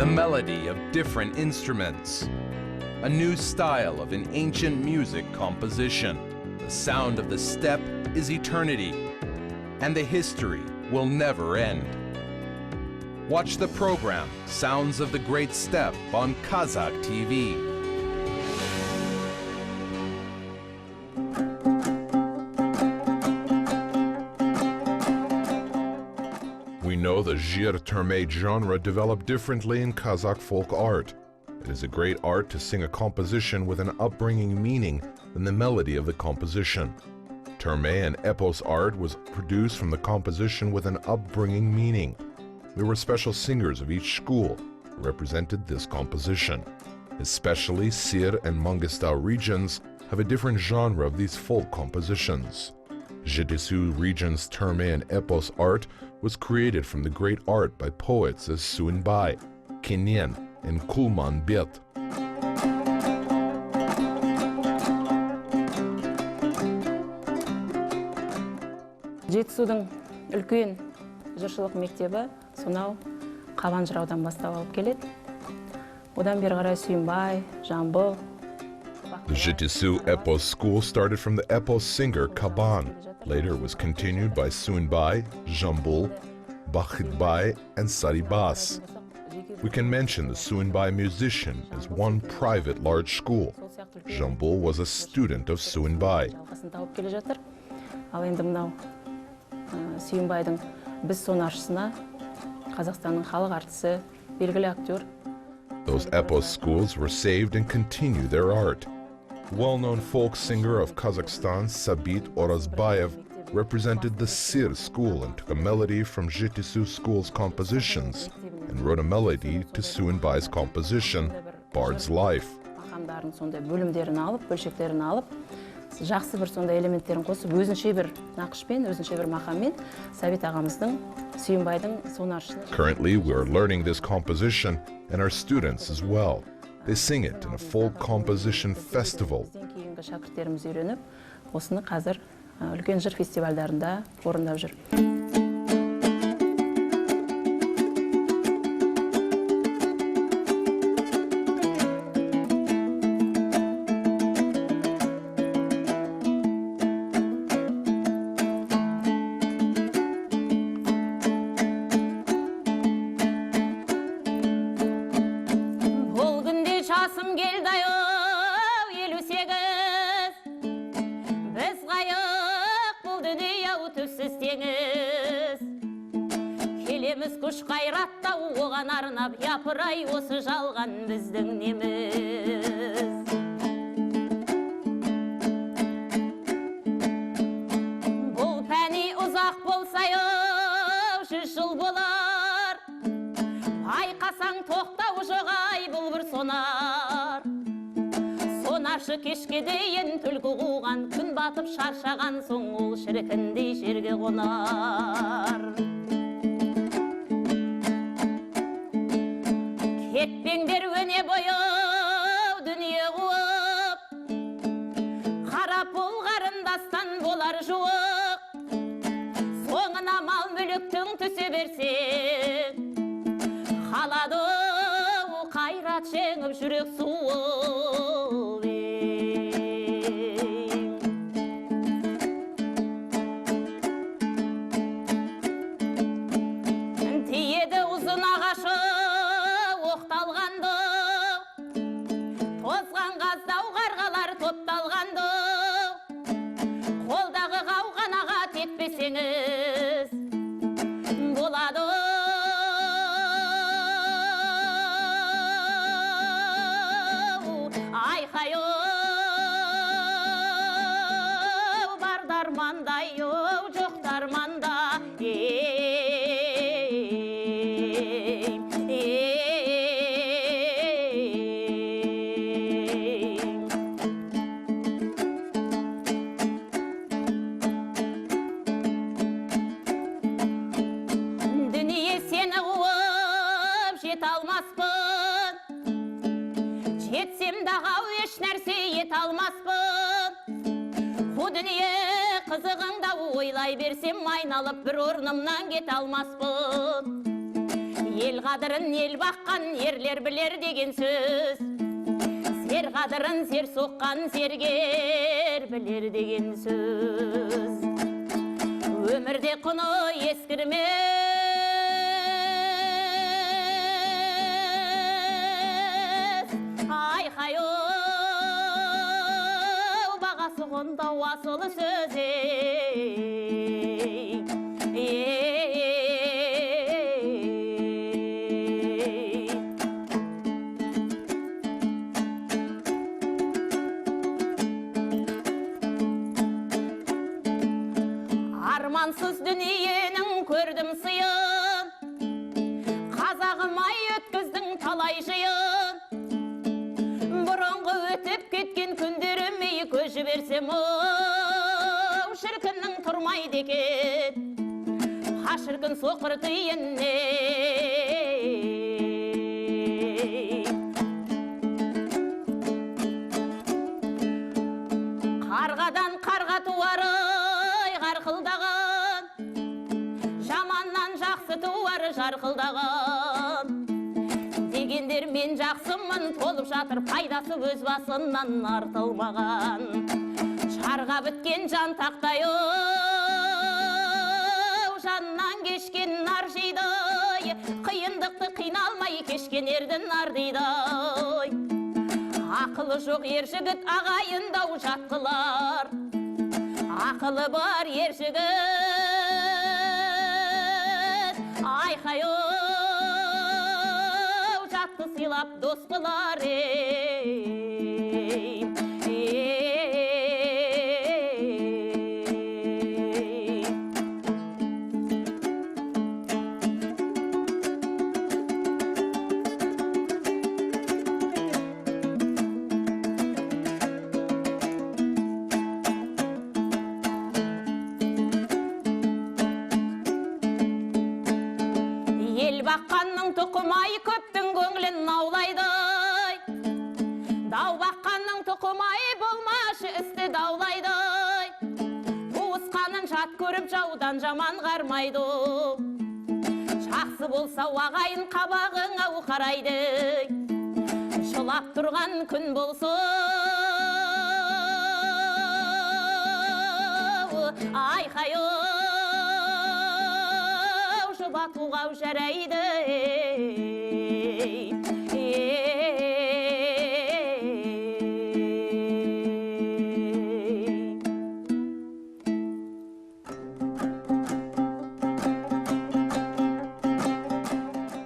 the melody of different instruments, a new style of an ancient music composition. The sound of the steppe is eternity, and the history will never end. Watch the program Sounds of the Great Steppe on Kazakh TV. We know the zhyr terme genre developed differently in Kazakh folk art. It is a great art to sing a composition with an upbringing meaning than the melody of the composition. Terme and epos art was produced from the composition with an upbringing meaning. There were special singers of each school who represented this composition. Especially Zhyr and Mangistau regions have a different genre of these folk compositions. Jibek region's terme and epos art was created from the great art by poets as Suinbai, Kenyen, and Kulman Bet. Жетісудың үлкен жыршылық мектебі сонау Қабан жыраудан бастап алып келеді. Одан бері қарай Суинбай, Жамбыл. The Jibek epos school started from the epos singer Kaban. Later was continued by Suinbai, Jambul, Bakhitbai, and Saribas. We can mention the Suinbai musician as one private large school. Jambul was a student of Suinbai. Ал енді мынау Суинбайдың біз сонаршысына Қазақстанның халық артисі, белгілі актер. Those epos schools were saved and continue their art. Well-known folk singer of Kazakhstan, Sabit Orazbayev, represented the Zhyr school and took a melody from Jibek school's compositions and wrote a melody to Suinbai's composition, Bard's Life. Мақамдарын сондай бөлімдерін алып, бөлшектерін алып, жақсы бір сондай элементтерін қосып, өзінше бір нақышпен, өзінше бір мақаммен Сабит ағамыздың, Суинбайдың сонаршыны. Currently, we are learning this composition and our students as well. They sing it in a folk composition festival. Кейінгі шәкірттеріміз үйреніп, осыны қазір үлкен жыр фестивальдарында орындап жүр. Келеміз күш қайратта оған арнап, япырай осы жалған біздің неміз. Бұл пәни ұзақ болсайы 100 жыл болар. Байқасаң тоқтау жоғай бұл бір сонар. Сонаршы кешке дейін түлкі қуған, күн батып шаршаған соң ол шіркіндей жерге қонар. Кетпеңдер өне бойы дүние қуып, қара пұл қарындастан болар жуық. Соңына мал мүліктің түсе берсең, қалады қайрат жеңіп жүрек суып. Тиеді ұзын ағашы оқталғанды, тозған қаздау қарғалар топталғанды. Қолдағы қауғанаға тетпесеңіз болады. Айқайы бар дармандай, жоқ дарманда. Жетсем дағау еш нәрсе ет алмаспын. Бұ дүние қызығыңда ойлай берсем, айналып бір орнымнан кет алмаспын. Ел қадырын ел баққан ерлер білер деген сөз. Сер қадырын сер соққан сергер білер деген сөз. Өмірде құны ескірмес. Айқайоу бағасы қондау асылы сөз. Армансыз дүниенің көрдім сыйын, қазағым ай өткіздің талай жиын. Бұрынғы өтіп кеткен күндерім ей көз жіберсем, шіркіннің тұрмайды екен, қашіркін соқыр тиінне. Қарғадан қарға туары қарқылдаған, жаманнан жақсы туары жарқылдаған. Дегендер мен жақсымын толып жатыр, пайдасы өз басынан артылмаған. Шарға біткен жан тақтайы, жаннан кешкен нар жейді, қиындықты қиналмай кешкен ердің ардиды. Ақылы жоқ ер жігіт ағайындау жатқылар, ақылы бар ер жігіт айқайоу жатты сыйлап дос қылар. Баққанның тұқымай көптің көңілін аулайды. Дау баққанның тұқымай болмашы істі даулайды. Туысқанын жат көріп жаудан жаман қармайды. Жақсы болса ағайын қабағың ау қарайды. Жылап тұрған күн болса айқайы батуғау жарайды.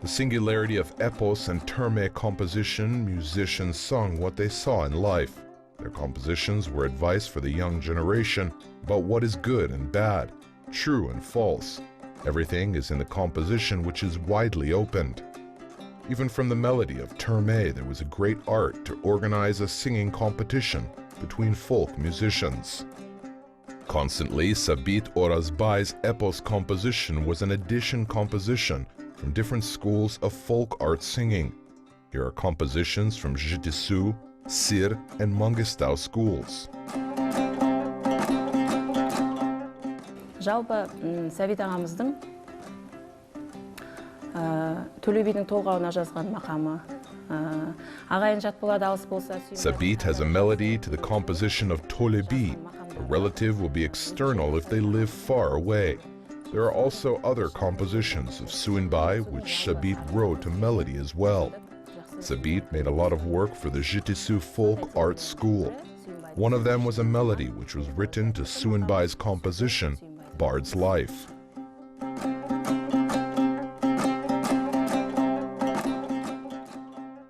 The singularity of epos and terme composition, musicians sung what they saw in life. Their compositions were advice for the young generation about what is good and bad, true and false. Everything is in the composition, which is widely opened. Even from the melody of terme, there was a great art to organize a singing competition between folk musicians. Constantly, Sabit Orazbay's epos composition was an addition composition from different schools of folk art singing. Here are compositions from Jitisu, Zhyr, and Mangistau schools. Жалпы Сәбит ағамыздың Төле бидің толғауына жазған мақамы. Ағайын жат болады алыс болса. Sabit has a melody to the composition of Joly. A relative will be external if they live far away. There are also other compositions of Suinbai which Sabit wrote to melody as well. Sabit made a lot of work for the Jitisu folk art school. One of them was a melody which was written to Suinbai's composition, Bard's Life.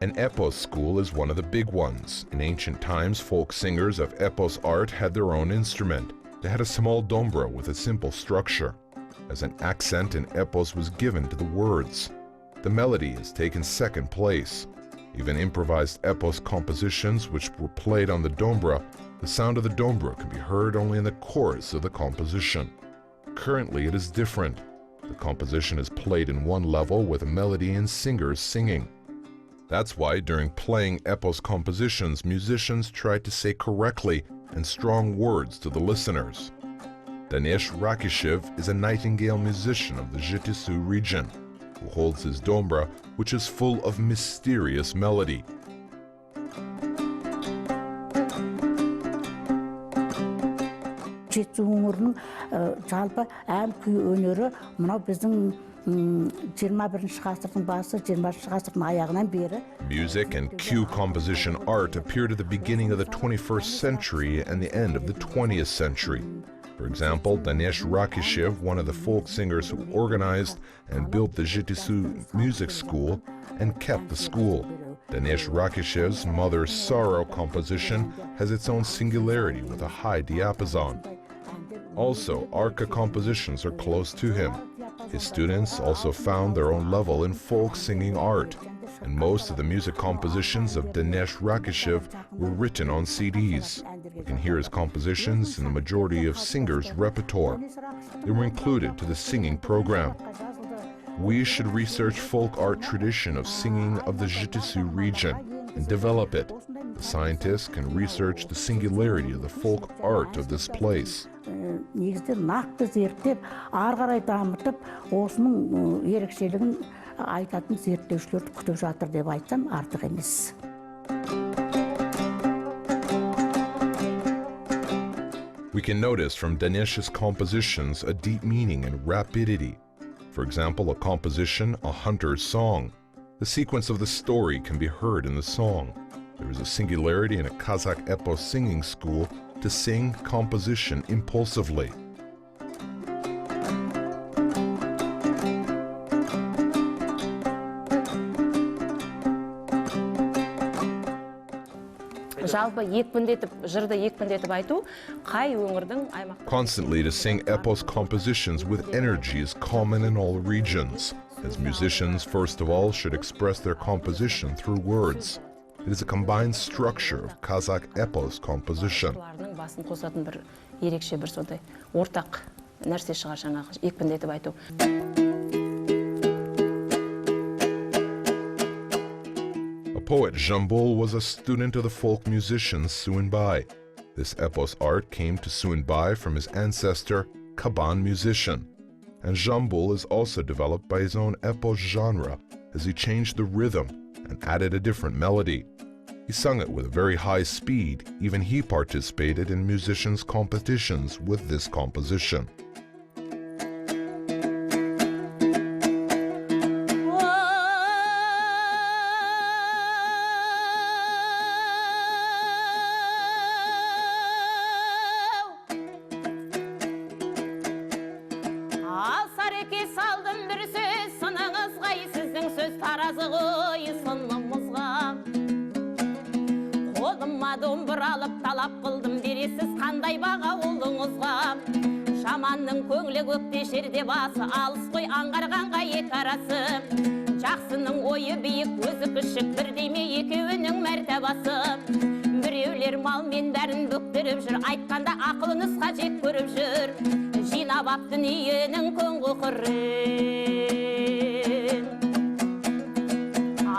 An epos school is one of the big ones. In ancient times, folk singers of epos art had their own instrument. They had a small dombra with a simple structure. As an accent in epos was given to the words. The melody has taken second place. Even improvised epos compositions which were played on the dombra, the sound of the dombra can be heard only in the chorus of the composition. Currently it is different. The composition is played in one level with a melody and singers singing. That's why during playing epos compositions, musicians try to say correctly and strong words to the listeners. Danesh Rakishev is a nightingale musician of the Jitisu region. who holds his dombra, which is full of mysterious melody. Жетісу өңірінің жалпы ән күй өнері мынау біздің 21-ші ғасырдың басы, 20-ші ғасырдың аяғынан бері. Music and cue composition art appeared at the beginning of the 21st century and the end of the 20th century. For example, Danesh Rakishev, one of the folk singers who organized and built the Jitisu music school and kept the school. Danesh Rakishev's Mother's Sorrow composition has its own singularity with a high diapason. Also, Arka compositions are close to him. His students also found their own level in folk singing art, and most of the music compositions of Danesh Rakishev were written on CDs. You can hear his compositions in the majority of singers' repertoire. They were included to the singing program. We should research folk art tradition of singing of the Jitisu region and develop it. The scientists can research the singularity of the folk art of this place. Негізде нақты зерттеп, ары қарай дамытып, осының ерекшелігін айтатын зерттеушілерді күтіп жатыр деп айтсам артық емес. We can notice from Danesh's compositions a deep meaning and rapidity. For example, a composition, A Hunter's Song. The sequence of the story can be heard in the song. There is a singularity in a Kazakh epos singing school to sing composition impulsively. Constantly to sing epos compositions with energy is common in all regions, as musicians first of all should express their composition through words. It is a combined structure of Kazakh epos composition. A poet, Jambol was a student of the folk musician Suinbai. This epos art came to Suinbai from his ancestor, Kaban musician. And Jambol is also developed by his own epos genre as he changed the rhythm and added a different melody. He sung it with a very high speed. Even he participated in musicians' competitions with this composition. Шаманның көңілі көкте жерде басы, алыс қой аңғарғанға екі арасы. Жақсының ойы биік, өзі кішік, бірдейме екеуінің мәртебасы. Біреулер малмен бәрін бүктіріп жүр, айтқанда ақылы нұсқа жек көріп жүр. Жинап ап дүниенің көңгі құрын.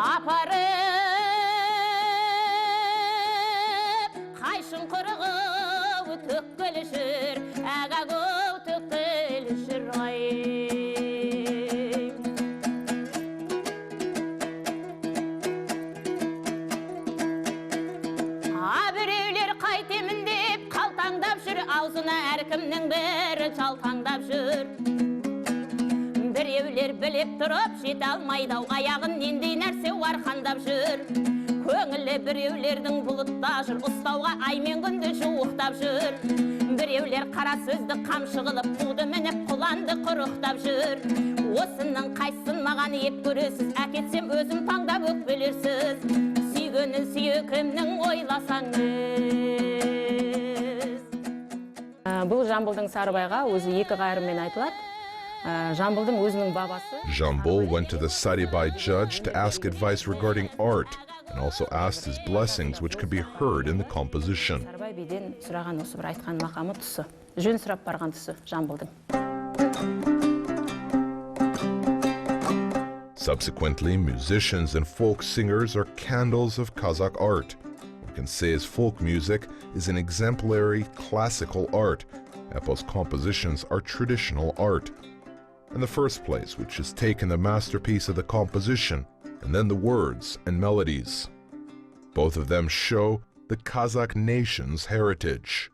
Апарып, қайшын құрығы өтөккілі жүр, әгәгі әркімнің бәрі жалтаңдап жүр. Біреулер біліп тұрып жете алмайды, аяғын нендей нәрсе арқандап жүр. Көңілі біреулердің бұлытта жүр, ұстауға аймен күнді жуықтап жүр. Біреулер қара сөзді қамшы қылып, қуды мініп құланды құрықтап жүр. Осының қайсын маған еп көресіз, әкетсем өзім таңдап өкпелерсіз. Сүйгенін сүйе кімнің ойласаңыз. Бұл Жамбылдың Сарыбайға өзі екі қайырымен айтылады. Жамбылдың өзінің бабасы. Jambol went to the Saribai judge to ask advice regarding art and also asked his blessings which could be heard in the composition. Сарыбай биден сұраған осы бір айтқан мақамы тұсы. Жөн сұрап барған тұсы Жамбылдың. Subsequently, musicians and folk singers are candles of Kazakh art. We can say his folk music is an exemplary classical art. Epos compositions are traditional art. in the first place, which has taken the masterpiece of the composition, and then the words and melodies. Both of them show the Kazakh nation's heritage.